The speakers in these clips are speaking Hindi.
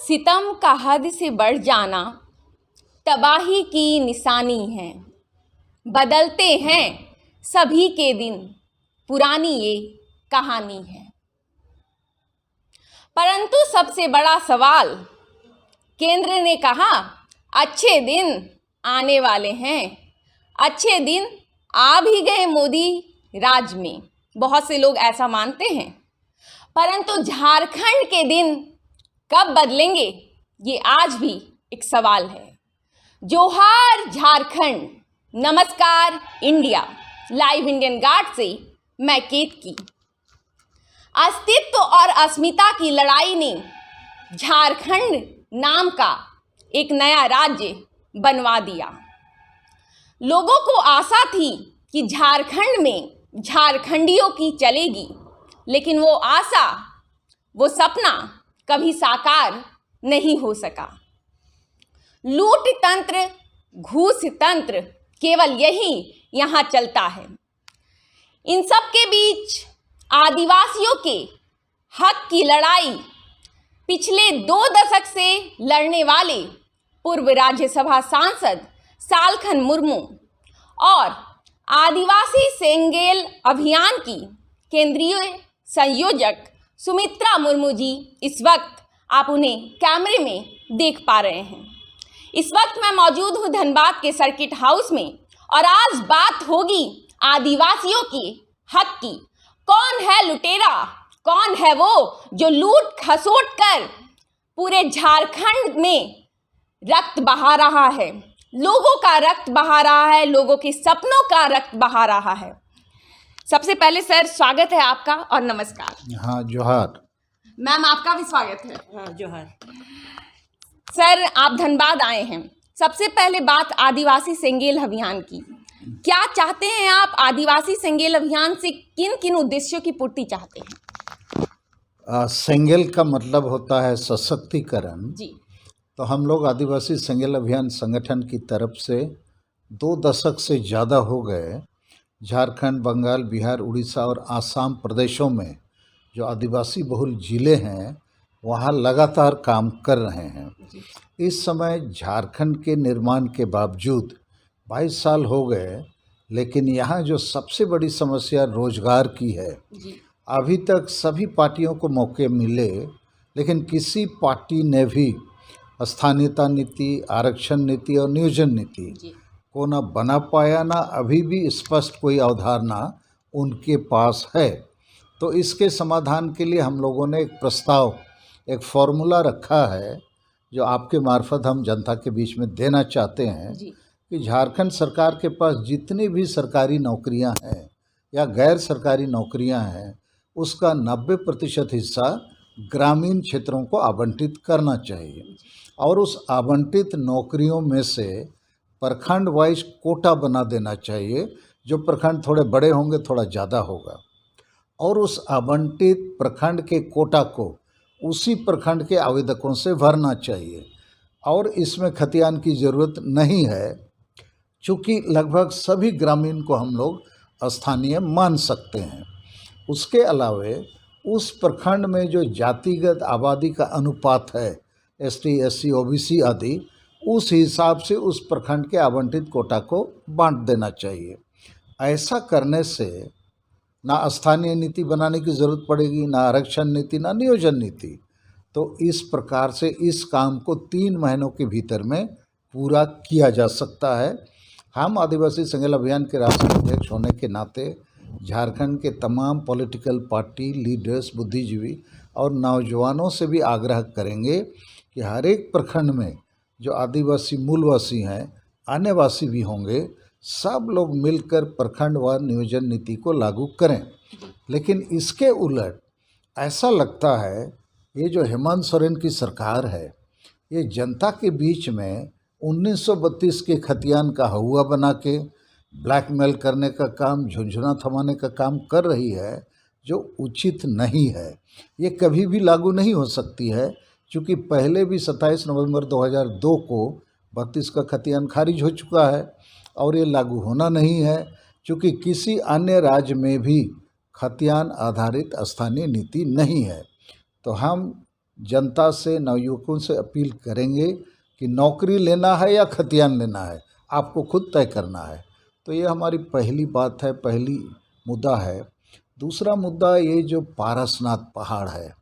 सितम का हद से बढ़ जाना तबाही की निशानी है। बदलते हैं सभी के दिन, पुरानी ये कहानी है। परंतु सबसे बड़ा सवाल, केंद्र ने कहा अच्छे दिन आने वाले हैं। अच्छे दिन आ भी गए मोदी राज में, बहुत से लोग ऐसा मानते हैं। परंतु झारखंड के दिन कब बदलेंगे, ये आज भी एक सवाल है। जोहार झारखंड, नमस्कार इंडिया। लाइव इंडियन गार्ड से मैं केतकी। अस्तित्व और अस्मिता की लड़ाई ने झारखंड नाम का एक नया राज्य बनवा दिया। लोगों को आशा थी कि झारखंड में झारखंडियों की चलेगी, लेकिन वो आशा, वो सपना कभी साकार नहीं हो सका। लूट तंत्र, घूस तंत्र, केवल यही यहाँ चलता है। इन सब के बीच आदिवासियों के हक की लड़ाई पिछले 2 दशक से लड़ने वाले पूर्व राज्यसभा सांसद सालखन मुर्मू और आदिवासी सेंगेल अभियान की केंद्रीय संयोजक सुमित्रा मुर्मू जी, इस वक्त आप उन्हें कैमरे में देख पा रहे हैं। इस वक्त मैं मौजूद हूँ धनबाद के सर्किट हाउस में और आज बात होगी आदिवासियों के हक की। कौन है लुटेरा, कौन है वो जो लूट खसोट कर पूरे झारखंड में रक्त बहा रहा है, लोगों का रक्त बहा रहा है, लोगों के सपनों का रक्त बहा रहा है। सबसे पहले सर स्वागत है आपका और नमस्कार। हाँ, जोहार। मैम आपका भी स्वागत है। हाँ, जोहार। सर आप धनबाद आए हैं। सबसे पहले बात आदिवासी सेंगेल अभियान की। क्या चाहते हैं आप आदिवासी सेंगेल अभियान से, किन किन उद्देश्यों की पूर्ति चाहते हैं? सेंगेल का मतलब होता है सशक्तिकरण जी। तो हम लोग आदिवासी सेंगेल अभियान संगठन की तरफ से 2 दशक से ज़्यादा हो गए झारखंड, बंगाल, बिहार, उड़ीसा और आसाम प्रदेशों में जो आदिवासी बहुल जिले हैं वहाँ लगातार काम कर रहे हैं। इस समय झारखंड के निर्माण के बावजूद 22 साल हो गए, लेकिन यहाँ जो सबसे बड़ी समस्या रोजगार की है। अभी तक सभी पार्टियों को मौके मिले, लेकिन किसी पार्टी ने भी स्थानीयता नीति, आरक्षण नीति और नियोजन नीति को ना बना पाया, ना अभी भी स्पष्ट कोई अवधारणा उनके पास है। तो इसके समाधान के लिए हम लोगों ने एक प्रस्ताव, एक फॉर्मूला रखा है जो आपके मार्फत हम जनता के बीच में देना चाहते हैं कि झारखंड सरकार के पास जितनी भी सरकारी नौकरियां हैं या गैर सरकारी नौकरियां हैं, उसका 90% हिस्सा ग्रामीण क्षेत्रों को आवंटित करना चाहिए और उस आवंटित नौकरियों में से प्रखंड वाइज कोटा बना देना चाहिए। जो प्रखंड थोड़े बड़े होंगे थोड़ा ज़्यादा होगा, और उस आवंटित प्रखंड के कोटा को उसी प्रखंड के आवेदकों से भरना चाहिए। और इसमें खतियान की ज़रूरत नहीं है, चूँकि लगभग सभी ग्रामीण को हम लोग स्थानीय मान सकते हैं। उसके अलावे उस प्रखंड में जो जातिगत आबादी का अनुपात है, ST, SC, OBC आदि, उस हिसाब से उस प्रखंड के आवंटित कोटा को बांट देना चाहिए। ऐसा करने से ना स्थानीय नीति बनाने की ज़रूरत पड़ेगी, ना आरक्षण नीति, ना नियोजन नीति। तो इस प्रकार से इस काम को 3 महीनों के भीतर में पूरा किया जा सकता है। हम आदिवासी सेंगेल अभियान के राष्ट्रीय अध्यक्ष होने के नाते झारखंड के तमाम पॉलिटिकल पार्टी लीडर्स, बुद्धिजीवी और नौजवानों से भी आग्रह करेंगे कि हर एक प्रखंड में जो आदिवासी मूलवासी हैं, आनेवासी भी होंगे, सब लोग मिलकर प्रखंडवार नियोजन नीति को लागू करें। लेकिन इसके उलट ऐसा लगता है ये जो हेमंत सोरेन की सरकार है, ये जनता के बीच में 1932 के खतियान का हौवा बना के ब्लैकमेल करने का काम, झुंझुना थमाने का काम कर रही है, जो उचित नहीं है। ये कभी भी लागू नहीं हो सकती है, क्योंकि पहले भी 27 नवंबर 2002 को 32 का खतियान खारिज हो चुका है और ये लागू होना नहीं है, क्योंकि किसी अन्य राज्य में भी खतियान आधारित स्थानीय नीति नहीं है। तो हम जनता से, नवयुवकों से अपील करेंगे कि नौकरी लेना है या खतियान लेना है, आपको खुद तय करना है। तो ये हमारी पहली बात है, पहली मुद्दा है। दूसरा मुद्दा ये जो पारसनाथ पहाड़ है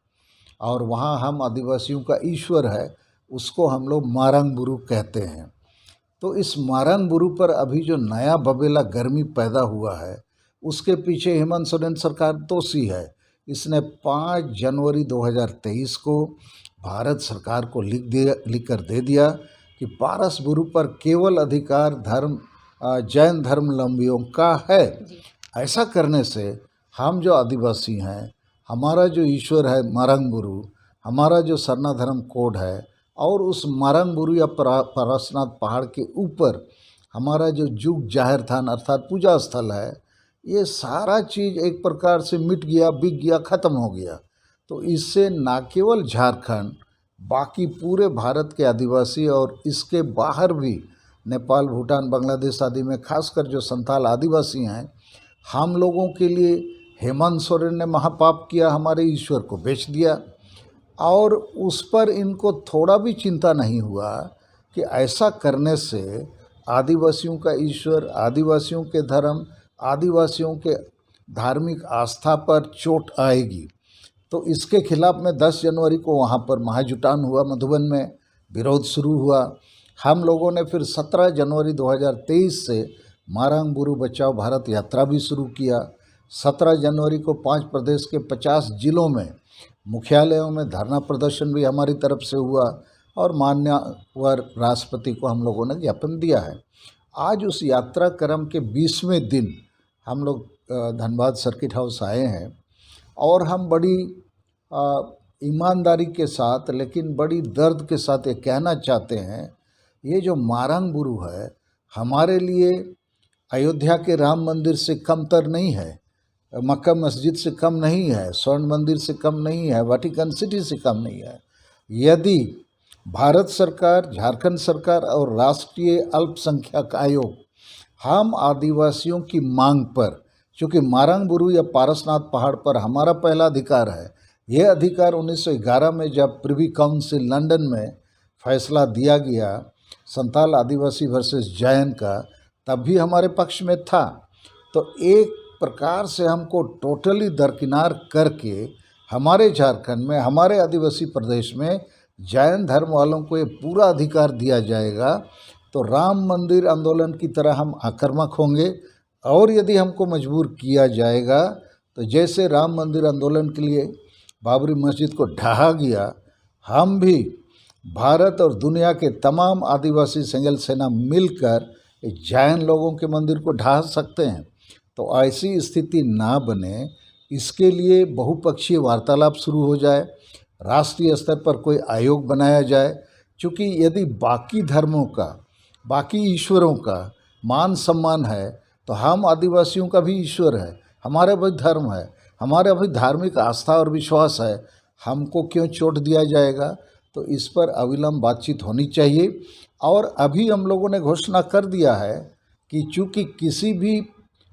और वहाँ हम आदिवासियों का ईश्वर है, उसको हम लोग मारंग बुरु कहते हैं। तो इस मारंग बुरु पर अभी जो नया बबेला गर्मी पैदा हुआ है, उसके पीछे हेमंत सोरेन सरकार दोषी है। इसने 5 जनवरी 2023 को भारत सरकार को लिख कर दे दिया कि पारस बुरु पर केवल अधिकार जैन धर्मावलंबियों का है। ऐसा करने से हम जो आदिवासी हैं, हमारा जो ईश्वर है मारंग बुरु, हमारा जो सरना धर्म कोड है, और उस मारंग बुरु या पारसनाथ पहाड़ के ऊपर हमारा जो जुग जाहिर थान अर्थात पूजा स्थल है, ये सारा चीज़ एक प्रकार से मिट गया, बिक गया, ख़त्म हो गया। तो इससे ना केवल झारखंड, बाकी पूरे भारत के आदिवासी और इसके बाहर भी नेपाल, भूटान, बांग्लादेश आदि में खासकर जो संथाल आदिवासी हैं, हम लोगों के लिए हेमंत सोरेन ने महापाप किया, हमारे ईश्वर को बेच दिया। और उस पर इनको थोड़ा भी चिंता नहीं हुआ कि ऐसा करने से आदिवासियों का ईश्वर, आदिवासियों के धर्म, आदिवासियों के धार्मिक आस्था पर चोट आएगी। तो इसके खिलाफ में 10 जनवरी को वहाँ पर महाजुटान हुआ, मधुबन में विरोध शुरू हुआ। हम लोगों ने फिर 17 जनवरी 2023 से मारंग बुरु बचाओ भारत यात्रा भी शुरू किया। 17 जनवरी को 5 प्रदेश के 50 जिलों में मुख्यालयों में धरना प्रदर्शन भी हमारी तरफ से हुआ और माननीय राष्ट्रपति को हम लोगों ने ज्ञापन दिया है। आज उस यात्रा क्रम के 20वें दिन हम लोग धनबाद सर्किट हाउस आए हैं और हम बड़ी ईमानदारी के साथ, लेकिन बड़ी दर्द के साथ ये कहना चाहते हैं, ये जो मारंग बुरु है हमारे लिए अयोध्या के राम मंदिर से कमतर नहीं है, मक्का मस्जिद से कम नहीं है, स्वर्ण मंदिर से कम नहीं है, वाटिकन सिटी से कम नहीं है। यदि भारत सरकार, झारखंड सरकार और राष्ट्रीय अल्पसंख्यक आयोग हम आदिवासियों की मांग पर, चूँकि मारंग बुरु या पारसनाथ पहाड़ पर हमारा पहला अधिकार है, यह अधिकार 1911 में जब प्रिवी काउंसिल लंदन में फैसला दिया गया संथाल आदिवासी वर्सेस जैन का, तब भी हमारे पक्ष में था। तो एक प्रकार से हमको टोटली दरकिनार करके हमारे झारखंड में, हमारे आदिवासी प्रदेश में जैन धर्म वालों को ये पूरा अधिकार दिया जाएगा, तो राम मंदिर आंदोलन की तरह हम आक्रामक होंगे। और यदि हमको मजबूर किया जाएगा तो जैसे राम मंदिर आंदोलन के लिए बाबरी मस्जिद को ढहा गया, हम भी भारत और दुनिया के तमाम आदिवासी सेंगल सेना मिलकर जैन लोगों के मंदिर को ढहा सकते हैं। तो ऐसी स्थिति ना बने, इसके लिए बहुपक्षीय वार्तालाप शुरू हो जाए, राष्ट्रीय स्तर पर कोई आयोग बनाया जाए। क्योंकि यदि बाकी धर्मों का, बाकी ईश्वरों का मान सम्मान है, तो हम आदिवासियों का भी ईश्वर है, हमारा भी धर्म है, हमारा भी धार्मिक आस्था और विश्वास है, हमको क्यों चोट दिया जाएगा। तो इस पर अविलंब बातचीत होनी चाहिए। और अभी हम लोगों ने घोषणा कर दिया है कि चूँकि किसी भी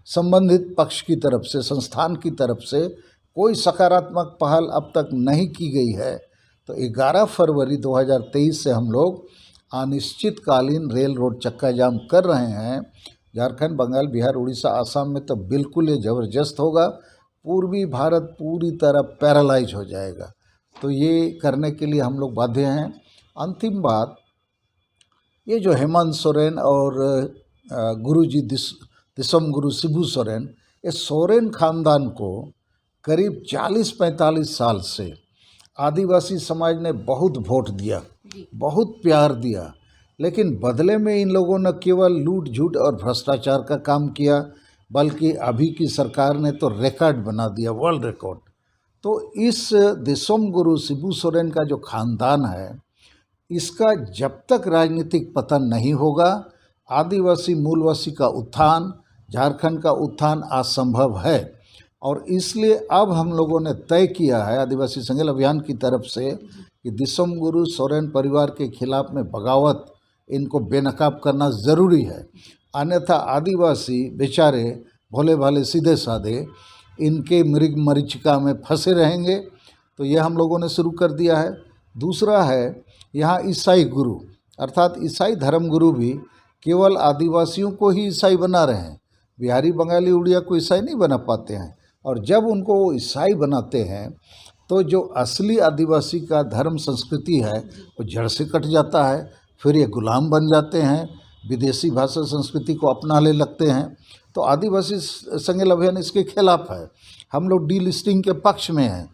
संबंधित पक्ष की तरफ से, संस्थान की तरफ से कोई सकारात्मक पहल अब तक नहीं की गई है, तो 11 फरवरी 2023 से हम लोग अनिश्चितकालीन रेल रोड चक्का जाम कर रहे हैं। झारखंड, बंगाल, बिहार, उड़ीसा, आसाम में तो बिल्कुल ये ज़बरदस्त होगा, पूर्वी भारत पूरी तरह पैरालाइज हो जाएगा। तो ये करने के लिए हम लोग बाध्य हैं। अंतिम बात, ये जो हेमंत सोरेन और गुरुजी दिसोम गुरु शिबू सोरेन, ये सोरेन खानदान को करीब 40-45 साल से आदिवासी समाज ने बहुत वोट दिया, बहुत प्यार दिया, लेकिन बदले में इन लोगों ने केवल लूट झूठ और भ्रष्टाचार का काम किया, बल्कि अभी की सरकार ने तो रिकॉर्ड बना दिया, वर्ल्ड रिकॉर्ड। तो इस दिसोम गुरु शिबू सोरेन का जो खानदान है, इसका जब तक राजनीतिक पतन नहीं होगा, आदिवासी मूलवासी का उत्थान, झारखंड का उत्थान असंभव है। और इसलिए अब हम लोगों ने तय किया है आदिवासी संगठन अभियान की तरफ से कि दिसोम गुरु सोरेन परिवार के खिलाफ में बगावत, इनको बेनकाब करना ज़रूरी है। अन्यथा आदिवासी बेचारे भोले भाले सीधे साधे इनके मृग मरीचिका में फंसे रहेंगे। तो ये हम लोगों ने शुरू कर दिया है। दूसरा है यहाँ ईसाई गुरु, अर्थात ईसाई धर्म गुरु भी केवल आदिवासियों को ही ईसाई बना रहे हैं, बिहारी बंगाली उड़िया को ईसाई नहीं बना पाते हैं। और जब उनको वो ईसाई बनाते हैं तो जो असली आदिवासी का धर्म संस्कृति है वो जड़ से कट जाता है। फिर ये गुलाम बन जाते हैं, विदेशी भाषा संस्कृति को अपनाने लगते हैं। तो आदिवासी संघीय अभियान इसके खिलाफ है। हम लोग डीलिस्टिंग के पक्ष में हैं।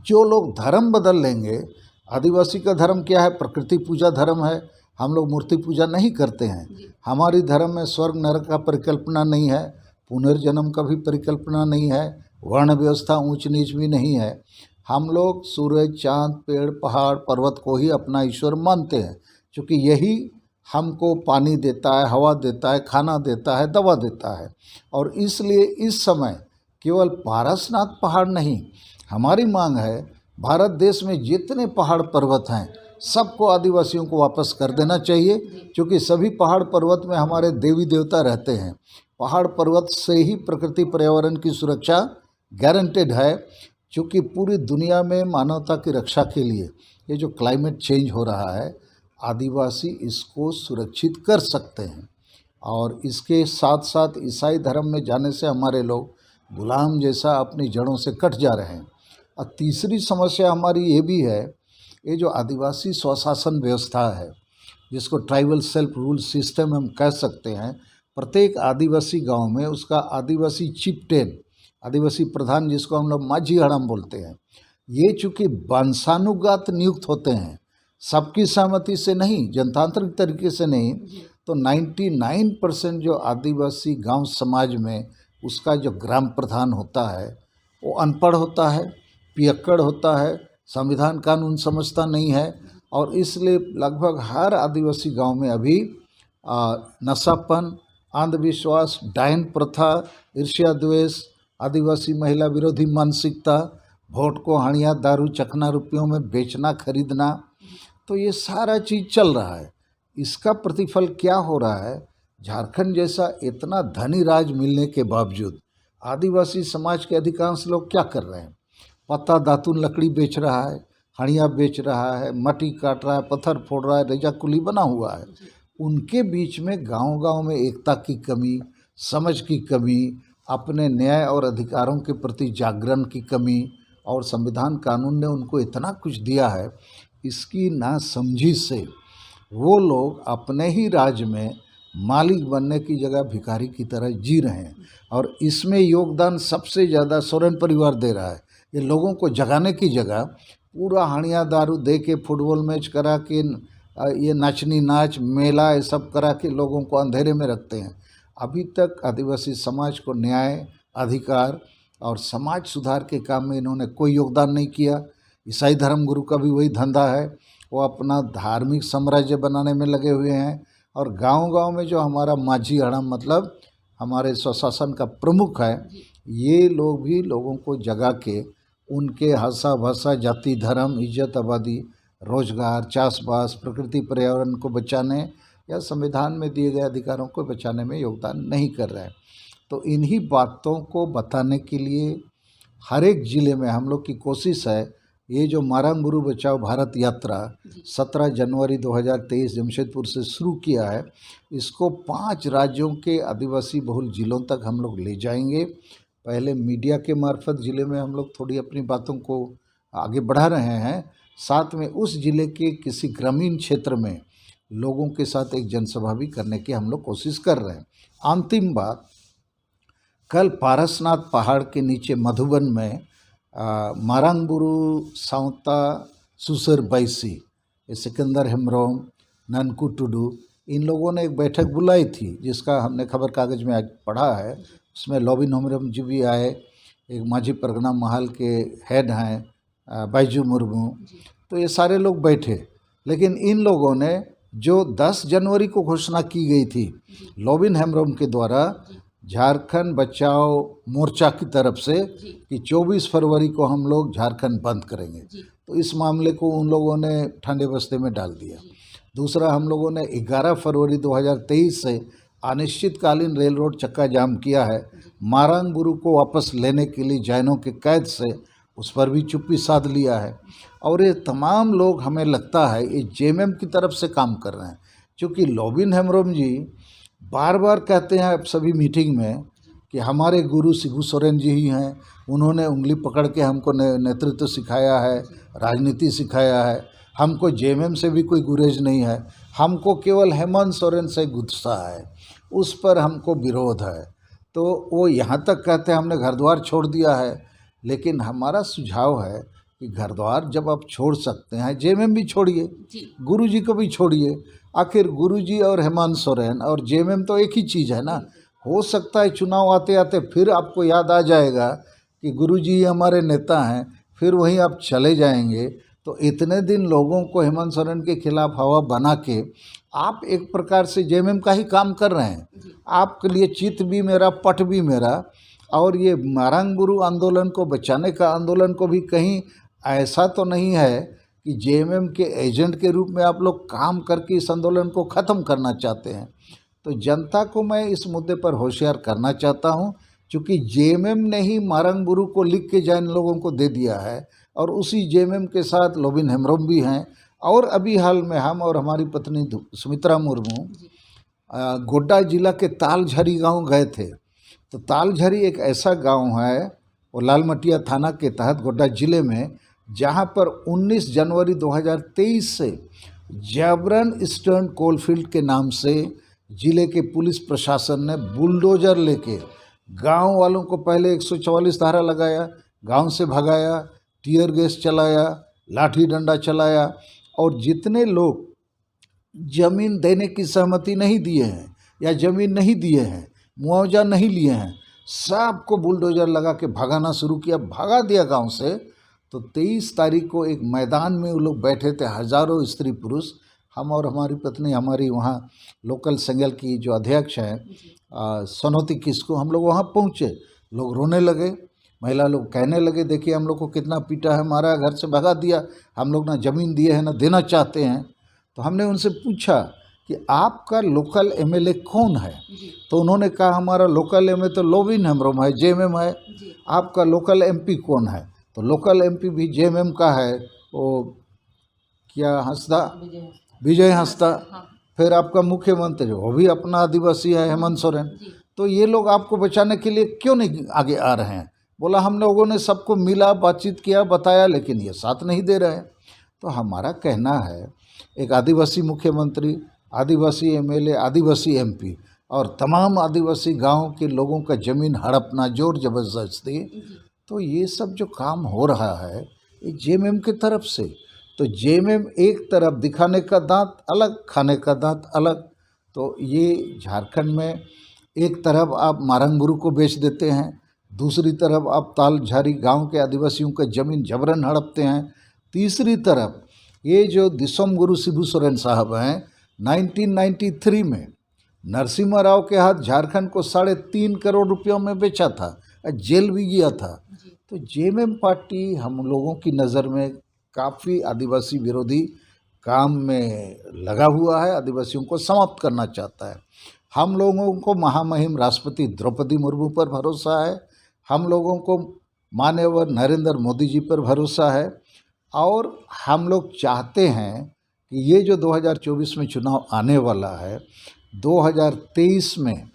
जो लोग धर्म बदल लेंगे, आदिवासी का धर्म क्या है? प्रकृति पूजा धर्म है। हम लोग मूर्ति पूजा नहीं करते हैं। हमारी धर्म में स्वर्ग नरक का परिकल्पना नहीं है, पुनर्जन्म का भी परिकल्पना नहीं है, वर्ण व्यवस्था ऊंच नीच भी नहीं है। हम लोग सूरज, चांद, पेड़, पहाड़, पर्वत को ही अपना ईश्वर मानते हैं, क्योंकि यही हमको पानी देता है, हवा देता है, खाना देता है, दवा देता है। और इसलिए इस समय केवल पारसनाथ पहाड़ नहीं, हमारी मांग है भारत देश में जितने पहाड़ पर्वत हैं सबको आदिवासियों को वापस कर देना चाहिए, क्योंकि सभी पहाड़ पर्वत में हमारे देवी देवता रहते हैं। पहाड़ पर्वत से ही प्रकृति पर्यावरण की सुरक्षा गारंटेड है, क्योंकि पूरी दुनिया में मानवता की रक्षा के लिए ये जो क्लाइमेट चेंज हो रहा है, आदिवासी इसको सुरक्षित कर सकते हैं। और इसके साथ साथ ईसाई धर्म में जाने से हमारे लोग गुलाम जैसा अपनी जड़ों से कट जा रहे हैं। और तीसरी समस्या हमारी ये भी है, ये जो आदिवासी स्वशासन व्यवस्था है, जिसको ट्राइबल सेल्फ रूल सिस्टम हम कह सकते हैं, प्रत्येक आदिवासी गांव में उसका आदिवासी चिपटेन, आदिवासी प्रधान जिसको हम लोग माझी हड़म बोलते हैं, ये चूँकि वंशानुगत नियुक्त होते हैं, सबकी सहमति से नहीं, जनतांत्रिक तरीके से नहीं, तो 99% जो आदिवासी गांव समाज में उसका जो ग्राम प्रधान होता है वो अनपढ़ होता है, पियक्कड़ होता है, संविधान कानून समझता नहीं है। और इसलिए लगभग हर आदिवासी गांव में अभी नशापन, अंधविश्वास, डायन प्रथा, ईर्ष्या द्वेष, आदिवासी महिला विरोधी मानसिकता, वोट को हानिया दारू चखना रुपयों में बेचना खरीदना, तो ये सारा चीज़ चल रहा है। इसका प्रतिफल क्या हो रहा है? झारखंड जैसा इतना धनी राज्य मिलने के बावजूद आदिवासी समाज के अधिकांश लोग क्या कर रहे हैं? पत्ता दातुन लकड़ी बेच रहा है, हड़िया बेच रहा है, मट्टी काट रहा है, पत्थर फोड़ रहा है, रेजा कुली बना हुआ है। उनके बीच में गांव-गांव में एकता की कमी, समझ की कमी, अपने न्याय और अधिकारों के प्रति जागरण की कमी, और संविधान कानून ने उनको इतना कुछ दिया है, इसकी नासमझी से वो लोग अपने ही राज्य में मालिक बनने की जगह भिखारी की तरह जी रहे हैं। और इसमें योगदान सबसे ज़्यादा सोरेन परिवार दे रहा है। ये लोगों को जगाने की जगह पूरा हानिया दारू दे के, फुटबॉल मैच करा के, ये नाचनी नाच मेला ये सब करा के लोगों को अंधेरे में रखते हैं। अभी तक आदिवासी समाज को न्याय, अधिकार और समाज सुधार के काम में इन्होंने कोई योगदान नहीं किया। ईसाई धर्म गुरु का भी वही धंधा है, वो अपना धार्मिक साम्राज्य बनाने में लगे हुए हैं। और गांव-गांव में जो हमारा माझी हड़म मतलब हमारे स्वशासन का प्रमुख है, ये लोग भी लोगों को जगा के उनके भाषा भाषा, जाति, धर्म, इज्जत, आबादी, रोजगार, चासबास, प्रकृति पर्यावरण को बचाने या संविधान में दिए गए अधिकारों को बचाने में योगदान नहीं कर रहे हैं। तो इन्हीं बातों को बताने के लिए हर एक ज़िले में हम लोग की कोशिश है, ये जो मारंग गुरु बचाओ भारत यात्रा 17 जनवरी 2023 जमशेदपुर से शुरू किया है, इसको 5 राज्यों के आदिवासी बहुल जिलों तक हम लोग ले जाएंगे। पहले मीडिया के मार्फत ज़िले में हम लोग थोड़ी अपनी बातों को आगे बढ़ा रहे हैं, साथ में उस ज़िले के किसी ग्रामीण क्षेत्र में लोगों के साथ एक जनसभा भी करने की हम लोग कोशिश कर रहे हैं। अंतिम बात, कल पारसनाथ पहाड़ के नीचे मधुबन में मारंग गुरु सावता सुसर बैसी, सिकंदर हेम्ब्रोम, ननकू टुडू, इन लोगों ने एक बैठक बुलाई थी, जिसका हमने खबर कागज़ में आज पढ़ा है। उसमें लोबिन हेम्ब्रोम जी भी आए, एक माझी परगना महल के हेड हैं बैजू मुर्मू, तो ये सारे लोग बैठे। लेकिन इन लोगों ने जो 10 जनवरी को घोषणा की गई थी लोबिन हेम्ब्रोम के द्वारा झारखंड बचाओ मोर्चा की तरफ से कि 24 फरवरी को हम लोग झारखंड बंद करेंगे, तो इस मामले को उन लोगों ने ठंडे बस्ते में डाल दिया। दूसरा, हम लोगों ने 11 फरवरी 2023 से अनिश्चितकालीन रेल रोड चक्का जाम किया है, मारंग गुरु को वापस लेने के लिए जैनों के कैद से उस पर भी चुप्पी साध लिया है। और ये तमाम लोग हमें लगता है ये जेएमएम की तरफ से काम कर रहे हैं, क्योंकि लोबिन हेम्ब्रोम जी बार बार कहते हैं सभी मीटिंग में कि हमारे गुरु शिबू सोरेन जी ही हैं, उन्होंने उंगली पकड़ के हमको नेतृत्व सिखाया है, राजनीति सिखाया है, हमको जेएमएम से भी कोई गुरेज नहीं है, हमको केवल हेमंत सोरेन से गुस्सा है, उस पर हमको विरोध है। तो वो यहाँ तक कहते हैं हमने घर द्वार छोड़ दिया है। लेकिन हमारा सुझाव है कि घर द्वार जब आप छोड़ सकते हैं, जेएमएम भी छोड़िए, गुरु जी को भी छोड़िए। आखिर गुरु जी और हेमंत सोरेन और जेएमएम तो एक ही चीज़ है ना। हो सकता है चुनाव आते आते फिर आपको याद आ जाएगा कि गुरु जी हमारे नेता हैं, फिर वहीं आप चले जाएंगे। तो इतने दिन लोगों को हेमंत सोरेन के खिलाफ हवा बना के आप एक प्रकार से जेएमएम का ही काम कर रहे हैं। आपके लिए चित भी मेरा, पट भी मेरा। और ये मारंग गुरु आंदोलन को बचाने का आंदोलन को भी कहीं ऐसा तो नहीं है कि जेएमएम के एजेंट के रूप में आप लोग काम करके इस आंदोलन को ख़त्म करना चाहते हैं। तो जनता को मैं इस मुद्दे पर होशियार करना चाहता हूं, क्योंकि जेएमएम ने ही मारंग गुरु को लिख के जैन लोगों को दे दिया है, और उसी जेएमएम के साथ लोबिन हेम्ब्रोम भी हैं। और अभी हाल में हम और हमारी पत्नी सुमित्रा मुर्मू गोड्डा जिला के तालझरी गांव गए थे। तो तालझरी एक ऐसा गांव है, वो लालमटिया थाना के तहत गोड्डा जिले में, जहां पर 19 जनवरी 2023 से जबरन ईस्टर्न कोलफील्ड के नाम से जिले के पुलिस प्रशासन ने बुलडोजर लेके गांव वालों को पहले 144 धारा लगाया, गांव से भगाया, टीयर गैस चलाया, लाठी डंडा चलाया, और जितने लोग जमीन देने की सहमति नहीं दिए हैं या जमीन नहीं दिए हैं, मुआवजा नहीं लिए हैं, सबको बुलडोजर लगा के भगाना शुरू किया, भगा दिया गांव से। तो 23 तारीख को एक मैदान में वो लोग बैठे थे, हजारों स्त्री पुरुष। हम और हमारी पत्नी, हमारी वहाँ लोकल संगल की जो अध्यक्ष हैं सोनोती किस्को, हम लोग वहाँ पहुँचे। लोग रोने लगे, महिला लोग कहने लगे देखिए हम लोग को कितना पीटा है, मारा, घर से भगा दिया, हम लोग ना ज़मीन दिए हैं ना देना चाहते हैं। तो हमने उनसे पूछा कि आपका लोकल एमएलए कौन है? तो उन्होंने कहा हमारा लोकल एमएलए तो लोबिन हेम्ब्रोम है, जेएमएम है। आपका लोकल एमपी कौन है? तो लोकल एमपी भी जेएमएम का है, वो क्या हंसदा, विजय हंसदा। फिर आपका मुख्यमंत्री वो भी अपना आदिवासी है, हेमंत सोरेन। तो ये लोग आपको बचाने के लिए क्यों नहीं आगे आ रहे हैं? बोला हम लोगों ने सबको मिला, बातचीत किया, बताया, लेकिन ये साथ नहीं दे रहे हैं। तो हमारा कहना है एक आदिवासी मुख्यमंत्री, आदिवासी एमएलए, आदिवासी एमपी और तमाम आदिवासी गांव के लोगों का ज़मीन हड़पना, जोर जबरदस्ती, तो ये सब जो काम हो रहा है ये जेएमएम की तरफ से। तो जेएमएम एक तरफ दिखाने का दांत अलग, खाने का दांत अलग। तो ये झारखंड में एक तरफ आप मारंग गुरु को बेच देते हैं, दूसरी तरफ आप तालझारी गांव के आदिवासियों का ज़मीन जबरन हड़पते हैं, तीसरी तरफ ये जो दिसोम गुरु शिबू सोरेन साहब हैं 1993 में नरसिम्हा राव के हाथ झारखंड को 3.5 करोड़ रुपयों में बेचा था, जेल भी गया था। तो जेएमएम पार्टी हम लोगों की नज़र में काफ़ी आदिवासी विरोधी काम में लगा हुआ है, आदिवासियों को समाप्त करना चाहता है। हम लोगों को महामहिम राष्ट्रपति द्रौपदी मुर्मू पर भरोसा है, हम लोगों को माननीय नरेंद्र मोदी जी पर भरोसा है, और हम लोग चाहते हैं कि ये जो 2024 में चुनाव आने वाला है, 2023 में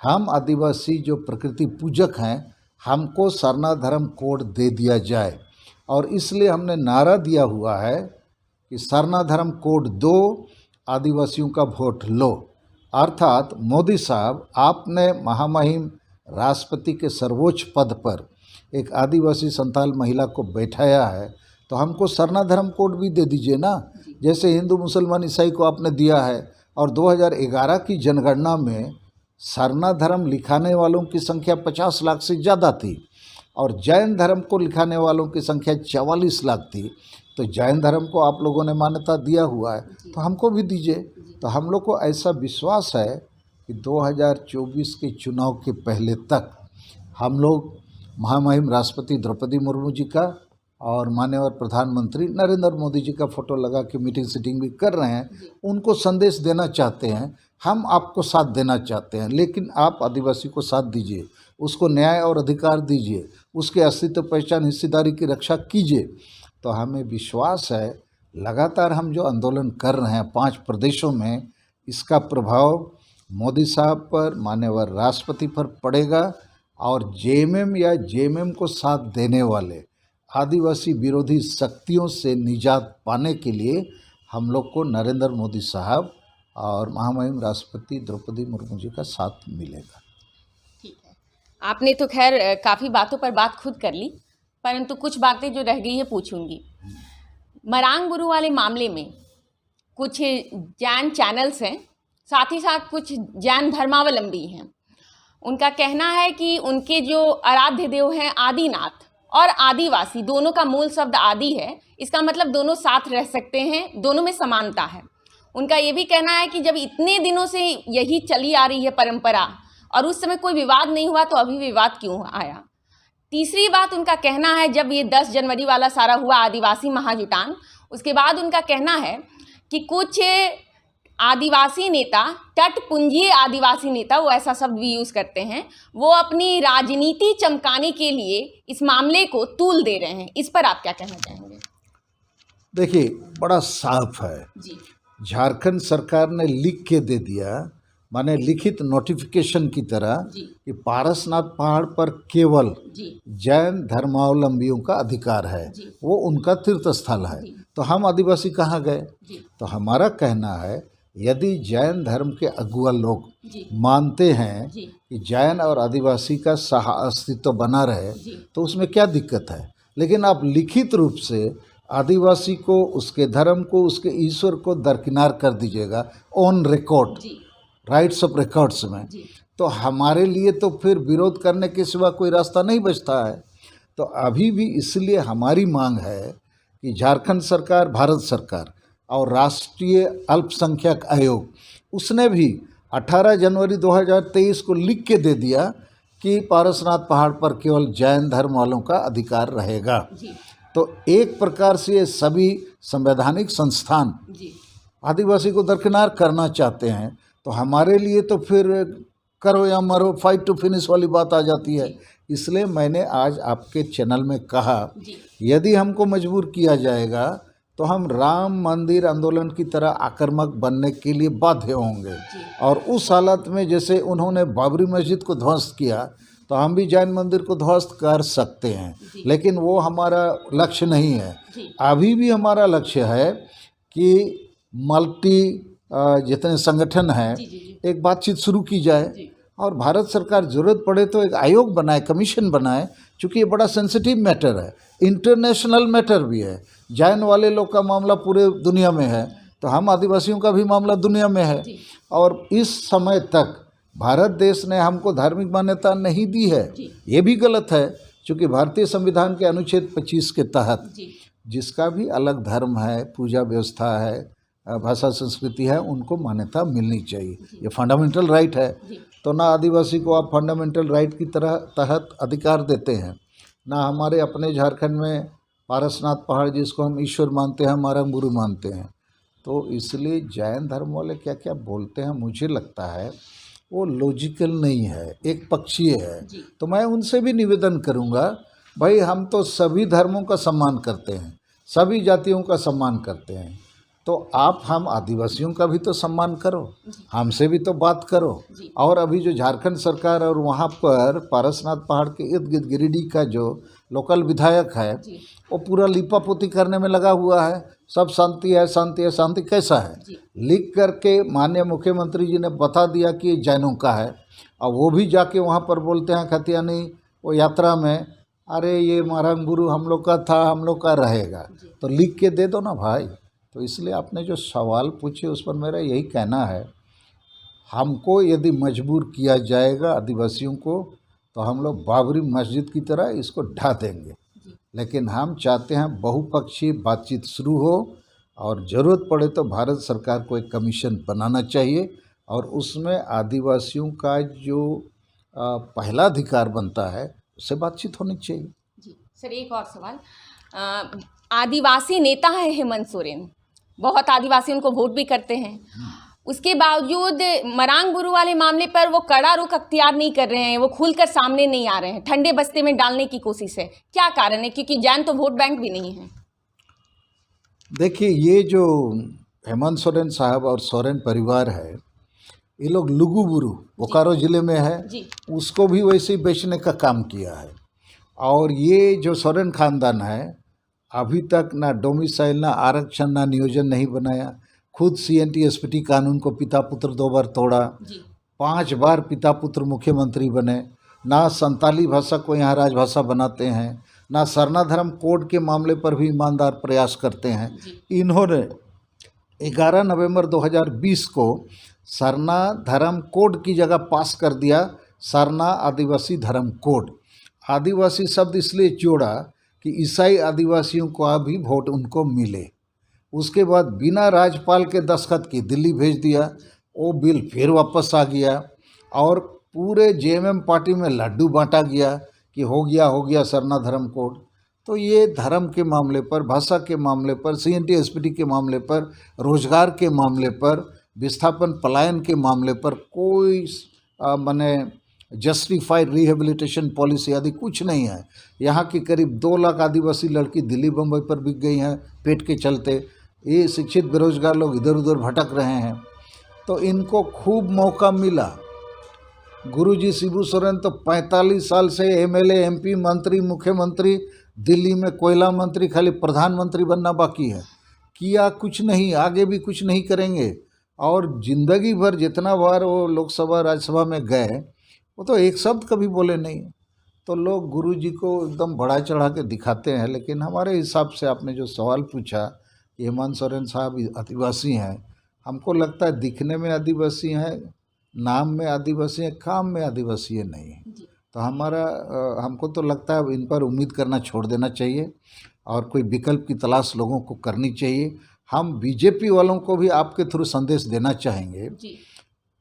हम आदिवासी जो प्रकृति पूजक हैं, हमको सरना धर्म कोड दे दिया जाए। और इसलिए हमने नारा दिया हुआ है कि सरना धर्म कोड दो, आदिवासियों का वोट लो। अर्थात मोदी साहब, आपने महामहिम राष्ट्रपति के सर्वोच्च पद पर एक आदिवासी संताल महिला को बैठाया है, तो हमको सरना धर्म कोड भी दे दीजिए ना, जैसे हिंदू मुसलमान ईसाई को आपने दिया है। और 2011 की जनगणना में सरना धर्म लिखाने वालों की संख्या 50 लाख से ज़्यादा थी, और जैन धर्म को लिखाने वालों की संख्या 44 लाख थी। तो जैन धर्म को आप लोगों ने मान्यता दिया हुआ है, तो हमको भी दीजिए। तो हम लोग को ऐसा विश्वास है कि 2024 के चुनाव के पहले तक हम लोग महामहिम राष्ट्रपति द्रौपदी मुर्मू जी का और माननीय प्रधानमंत्री नरेंद्र मोदी जी का फ़ोटो लगा के मीटिंग सीटिंग भी कर रहे हैं, उनको संदेश देना चाहते हैं, हम आपको साथ देना चाहते हैं, लेकिन आप आदिवासी को साथ दीजिए। उसको न्याय और अधिकार दीजिए, उसके अस्तित्व, पहचान, हिस्सेदारी की रक्षा कीजिए। तो हमें विश्वास है लगातार हम जो आंदोलन कर रहे हैं 5 प्रदेशों में, इसका प्रभाव मोदी साहब पर, माननीय राष्ट्रपति पर पड़ेगा और जेएमएम या जेएमएम को साथ देने वाले आदिवासी विरोधी शक्तियों से निजात पाने के लिए हम लोग को नरेंद्र मोदी साहब और महामहिम राष्ट्रपति द्रौपदी मुर्मू जी का साथ मिलेगा। ठीक है, आपने तो खैर काफ़ी बातों पर बात खुद कर ली, परंतु कुछ बातें जो रह गई है पूछूंगी। मरांग गुरु वाले मामले में कुछ जैन चैनल्स हैं, साथ ही साथ कुछ जैन धर्मावलंबी हैं। उनका कहना है कि उनके जो आराध्य देव हैं आदिनाथ और आदिवासी, दोनों का मूल शब्द आदि है, इसका मतलब दोनों साथ रह सकते हैं, दोनों में समानता है। उनका ये भी कहना है कि जब इतने दिनों से यही चली आ रही है परंपरा और उस समय कोई विवाद नहीं हुआ तो अभी विवाद क्यों आया। तीसरी बात उनका कहना है, जब ये 10 जनवरी वाला सारा हुआ आदिवासी महाजुटान, उसके बाद उनका कहना है कि कुछ आदिवासी नेता, तटपुंजीय आदिवासी नेता, वो ऐसा शब्द भी यूज़ करते हैं, वो अपनी राजनीति चमकाने के लिए इस मामले को तूल दे रहे हैं। इस पर आप क्या कहना चाहेंगे? देखिए, बड़ा साफ है जी, झारखंड सरकार ने लिख के दे दिया, माने लिखित नोटिफिकेशन की तरह जी, कि पारसनाथ पहाड़ पर केवल जी, जैन धर्मावलंबियों का अधिकार है, जी, वो उनका तीर्थ स्थल है। जी, तो हम आदिवासी कहाँ गए? जी, तो हमारा कहना है यदि जैन धर्म के अगुआ लोग जी, मानते हैं जी, कि जैन और आदिवासी का सह अस्तित्व बना रहे जी, तो उसमें क्या दिक्कत है। लेकिन आप लिखित रूप से आदिवासी को, उसके धर्म को, उसके ईश्वर को दरकिनार कर दीजिएगा ऑन रिकॉर्ड, जी, राइट्स ऑफ रिकॉर्ड्स में, जी, तो हमारे लिए तो फिर विरोध करने के सिवा कोई रास्ता नहीं बचता है। तो अभी भी इसलिए हमारी मांग है कि झारखंड सरकार, भारत सरकार और राष्ट्रीय अल्पसंख्यक आयोग, उसने भी 18 जनवरी 2023 को लिख के दे दिया कि पारसनाथ पहाड़ पर केवल जैन धर्म वालों का अधिकार रहेगा। जी, तो एक प्रकार से ये सभी संवैधानिक संस्थान जी, आदिवासी को दरकिनार करना चाहते हैं। तो हमारे लिए तो फिर करो या मरो, फाइट टू फिनिश वाली बात आ जाती है। इसलिए मैंने आज आपके चैनल में कहा, जी, यदि हमको मजबूर किया जाएगा तो हम राम मंदिर आंदोलन की तरह आक्रामक बनने के लिए बाध्य होंगे। जी, और उस हालत में जैसे उन्होंने बाबरी मस्जिद को ध्वस्त किया तो हम भी जैन मंदिर को ध्वस्त कर सकते हैं, जी, लेकिन वो हमारा लक्ष्य नहीं है। जी, अभी भी हमारा लक्ष्य है कि मल्टी जितने संगठन हैं, जी, जी, एक बातचीत शुरू की जाए जी, और भारत सरकार ज़रूरत पड़े तो एक आयोग बनाए, कमीशन बनाए, क्योंकि ये बड़ा सेंसिटिव मैटर है, इंटरनेशनल मैटर भी है। जैन वाले लोग का मामला पूरे दुनिया में है, तो हम आदिवासियों का भी मामला दुनिया में है। जी, और इस समय तक भारत देश ने हमको धार्मिक मान्यता नहीं दी है, जी, ये भी गलत है, क्योंकि भारतीय संविधान के अनुच्छेद 25 के तहत जी, जिसका भी अलग धर्म है, पूजा व्यवस्था है, भाषा संस्कृति है, उनको मान्यता मिलनी चाहिए, ये फंडामेंटल राइट है। जी, तो ना आदिवासी को आप फंडामेंटल राइट की तरह तहत अधिकार देते हैं, ना हमारे अपने झारखंड में पारसनाथ पहाड़ जिसको हम ईश्वर मानते हैं, हमारा गुरु मानते हैं। तो इसलिए जैन धर्म वाले क्या क्या बोलते हैं, मुझे लगता है वो लॉजिकल नहीं है, एक पक्षीय है। जी, तो मैं उनसे भी निवेदन करूंगा, भाई हम तो सभी धर्मों का सम्मान करते हैं, सभी जातियों का सम्मान करते हैं, तो आप हम आदिवासियों का भी तो सम्मान करो, हमसे भी तो बात करो। जी, और अभी जो झारखंड सरकार और वहाँ पर पारसनाथ पहाड़ के इर्द गिर्द गिरिडीह का जो लोकल विधायक है, जी, वो पूरा लिपापोती करने में लगा हुआ है, सब शांति है, शांति है, शांति कैसा है, जी, लिख करके माननीय मुख्यमंत्री जी ने बता दिया कि ये जैनों का है, और वो भी जाके वहाँ पर बोलते हैं खतियानी वो यात्रा में, अरे ये महाराज गुरु हम लोग का था, हम लोग का रहेगा। जी, तो लिख के दे दो ना भाई। तो इसलिए आपने जो सवाल पूछे उस पर मेरा यही कहना है, हमको यदि मजबूर किया जाएगा आदिवासियों को तो हम लोग बाबरी मस्जिद की तरह इसको ढा देंगे। जी, लेकिन हम चाहते हैं बहुपक्षीय बातचीत शुरू हो और ज़रूरत पड़े तो भारत सरकार को एक कमीशन बनाना चाहिए और उसमें आदिवासियों का जो पहला अधिकार बनता है उससे बातचीत होनी चाहिए। जी। सर, एक और सवाल, आदिवासी नेता है हेमंत सोरेन, बहुत आदिवासी उनको वोट भी करते हैं। उसके बावजूद मरांग गुरु वाले मामले पर वो कड़ा रुख अख्तियार नहीं कर रहे हैं, वो खुलकर सामने नहीं आ रहे हैं, ठंडे बस्ते में डालने की कोशिश है। क्या कारण है? क्योंकि जैन तो वोट बैंक भी नहीं है। देखिए, ये जो हेमंत सोरेन साहब और सोरेन परिवार है, ये लोग लुगुबुरु बोकारो ज़िले में है जी। उसको भी वैसे ही बेचने का काम किया है। और ये जो सोरेन खानदान है अभी तक ना डोमिसाइल, ना आरक्षण, ना नियोजन नहीं बनाया। खुद CNT SPT कानून को पिता पुत्र 2 बार तोड़ा, 5 बार पिता पुत्र मुख्यमंत्री बने, ना संताली भाषा को यहाँ राजभाषा बनाते हैं, ना सरना धर्म कोड के मामले पर भी ईमानदार प्रयास करते हैं। इन्होंने 11 नवंबर 2020 को सरना धर्म कोड की जगह पास कर दिया सरना आदिवासी धर्म कोड। आदिवासी शब्द इसलिए जोड़ा कि ईसाई आदिवासियों को भी वोट उनको मिले। उसके बाद बिना राज्यपाल के दस्तखत की दिल्ली भेज दिया, वो बिल फिर वापस आ गया और पूरे JMM पार्टी में लड्डू बांटा गया कि हो गया सरना धर्म कोड। तो ये धर्म के मामले पर, भाषा के मामले पर, CNT SPT के मामले पर, रोजगार के मामले पर, विस्थापन पलायन के मामले पर कोई माने जस्टिफाइड रिहेबिलिटेशन पॉलिसी आदि कुछ नहीं है। यहाँ की करीब 2 लाख आदिवासी लड़की दिल्ली बम्बई पर बिक गई हैं पेट के चलते। ये शिक्षित बेरोजगार लोग इधर उधर भटक रहे हैं, तो इनको खूब मौका मिला। गुरुजी शिबू सोरेन तो 45 साल से MLA, MP, मंत्री, मुख्यमंत्री, दिल्ली में कोयला मंत्री, खाली प्रधानमंत्री बनना बाकी है। किया कुछ नहीं, आगे भी कुछ नहीं करेंगे। और ज़िंदगी भर जितना बार वो लोकसभा राज्यसभा में गए वो तो एक शब्द कभी बोले नहीं। तो लोग गुरुजी को एकदम बढ़ा चढ़ा के दिखाते हैं। लेकिन हमारे हिसाब से आपने जो सवाल पूछा कि हेमंत सोरेन साहब आदिवासी हैं, हमको लगता है दिखने में आदिवासी हैं, नाम में आदिवासी हैं, काम में आदिवासी नहीं है। तो हमको तो लगता है इन पर उम्मीद करना छोड़ देना चाहिए और कोई विकल्प की तलाश लोगों को करनी चाहिए। हम बीजेपी वालों को भी आपके थ्रू संदेश देना चाहेंगे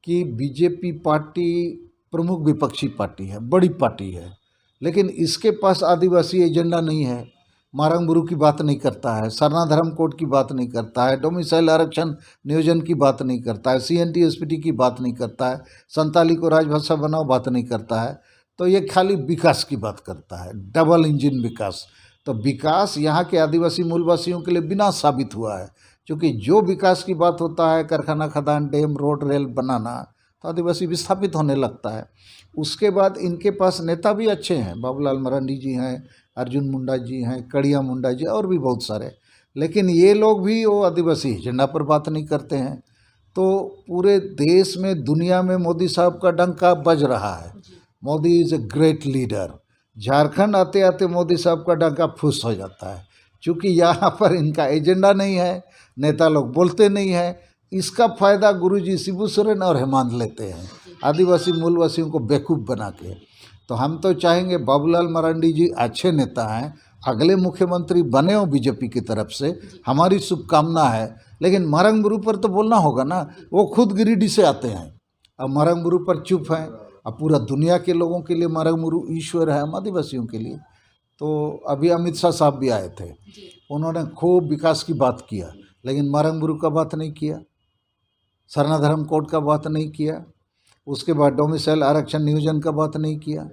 कि बीजेपी पार्टी प्रमुख विपक्षी पार्टी है, बड़ी पार्टी है, लेकिन इसके पास आदिवासी एजेंडा नहीं है। मारंग बुरु की बात नहीं करता है, सरना धर्म कोड की बात नहीं करता है, डोमिसाइल आरक्षण नियोजन की बात नहीं करता है, CNT SPT की बात नहीं करता है, संताली को राजभाषा बनाओ बात नहीं करता है। तो ये खाली विकास की बात करता है, डबल इंजन विकास। तो विकास यहाँ के आदिवासी मूलवासियों के लिए बिना साबित हुआ है, क्योंकि जो विकास की बात होता है, कारखाना, खदान, डैम, रोड, रेल बनाना, तो आदिवासी विस्थापित होने लगता है। उसके बाद इनके पास नेता भी अच्छे हैं, बाबूलाल मरांडी जी हैं, अर्जुन मुंडा जी हैं, कड़िया मुंडा जी और भी बहुत सारे, लेकिन ये लोग भी वो आदिवासी एजेंडा पर बात नहीं करते हैं। तो पूरे देश में, दुनिया में मोदी साहब का डंका बज रहा है। Modi is a great leader. Jharkhand आते आते मोदी साहब का डंका फुस हो जाता है, क्योंकि यहाँ पर इनका एजेंडा नहीं है, नेता लोग बोलते नहीं हैं। इसका फ़ायदा गुरुजी शिबू सोरेन और हेमंत लेते हैं, आदिवासी मूलवासियों को बेवकूफ़ बना के। तो हम तो चाहेंगे बाबूलाल मरांडी जी अच्छे नेता हैं, अगले मुख्यमंत्री बने हो बीजेपी की तरफ से, हमारी शुभकामना है। लेकिन मारंग बुरु पर तो बोलना होगा ना, वो खुद गिरिडीह से आते हैं, अब मारंग बुरु पर चुप हैं। अब पूरा दुनिया के लोगों के लिए मारंग बुरु ईश्वर है, हम आदिवासियों के लिए। तो अभी अमित शाह साहब भी आए थे, उन्होंने खूब विकास की बात किया, लेकिन मारंग बुरु का बात नहीं किया, सरना धर्म कोड का बात नहीं किया, उसके बाद डोमिसाइल आरक्षण नियोजन का बात नहीं किया।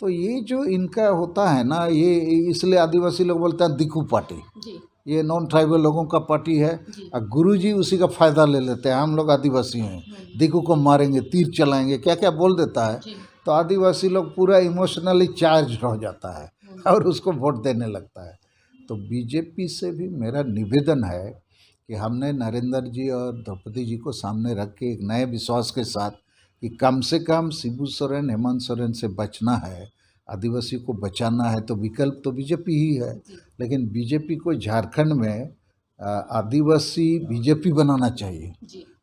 तो ये जो इनका होता है ना, ये इसलिए आदिवासी लोग बोलते हैं दिक्कू पार्टी, ये नॉन ट्राइबल लोगों का पार्टी है। और गुरुजी उसी का फ़ायदा ले लेते हैं, हम लोग आदिवासी हैं, दिक्कू को मारेंगे, तीर चलाएंगे, क्या क्या बोल देता है। तो आदिवासी लोग पूरा इमोशनली चार्ज हो जाता है और उसको वोट देने लगता है। तो बीजेपी से भी मेरा निवेदन है कि हमने नरेंद्र जी और द्रौपदी जी को सामने रख के एक नए विश्वास के साथ कि कम से कम शिबू सोरेन, हेमंत सोरेन से बचना है, आदिवासी को बचाना है, तो विकल्प तो बीजेपी ही है। लेकिन बीजेपी को झारखंड में आदिवासी बीजेपी बनाना चाहिए।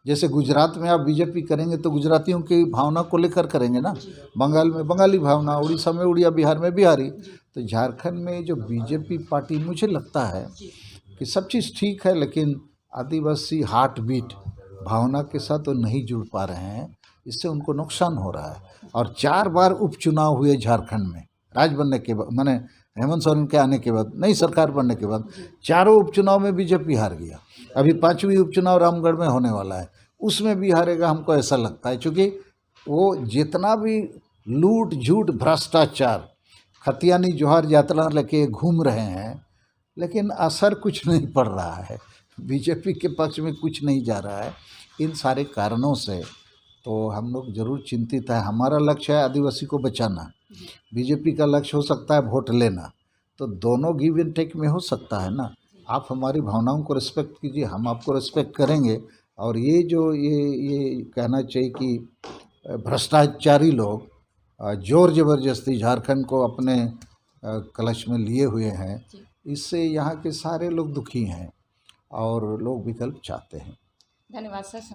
जैसे गुजरात में आप बीजेपी करेंगे तो गुजरातियों की भावना को लेकर करेंगे ना, बंगाल में बंगाली भावना, उड़ीसा में उड़िया, बिहार में बिहारी। तो झारखंड में जो बीजेपी पार्टी, मुझे लगता है कि सब चीज़ ठीक है, लेकिन आदिवासी हार्ट बीट भावना के साथ तो नहीं जुड़ पा रहे हैं, इससे उनको नुकसान हो रहा है। और 4 बार उपचुनाव हुए झारखंड में, राज बनने के बाद, माने हेमंत सोरेन के आने के बाद, नई सरकार बनने के बाद, चारों उपचुनाव में बीजेपी हार गया। अभी 5वीं उपचुनाव रामगढ़ में होने वाला है, उसमें भी हारेगा, हमको ऐसा लगता है। क्योंकि वो जितना भी लूट झूठ भ्रष्टाचार खतियानी जोहार यात्रा लेके घूम रहे हैं, लेकिन असर कुछ नहीं पड़ रहा है, बीजेपी के पक्ष में कुछ नहीं जा रहा है। इन सारे कारणों से तो हम लोग ज़रूर चिंतित है। हमारा लक्ष्य है आदिवासी को बचाना, बीजेपी का लक्ष्य हो सकता है वोट लेना, तो दोनों गिव एंड टेक में हो सकता है ना। आप हमारी भावनाओं को रिस्पेक्ट कीजिए, हम आपको रिस्पेक्ट करेंगे। और ये जो ये कहना चाहिए कि भ्रष्टाचारी लोग जोर ज़बरदस्ती झारखंड को अपने कलश में लिए हुए हैं, इससे यहाँ के सारे लोग दुखी हैं और लोग विकल्प चाहते हैं। धन्यवाद सर।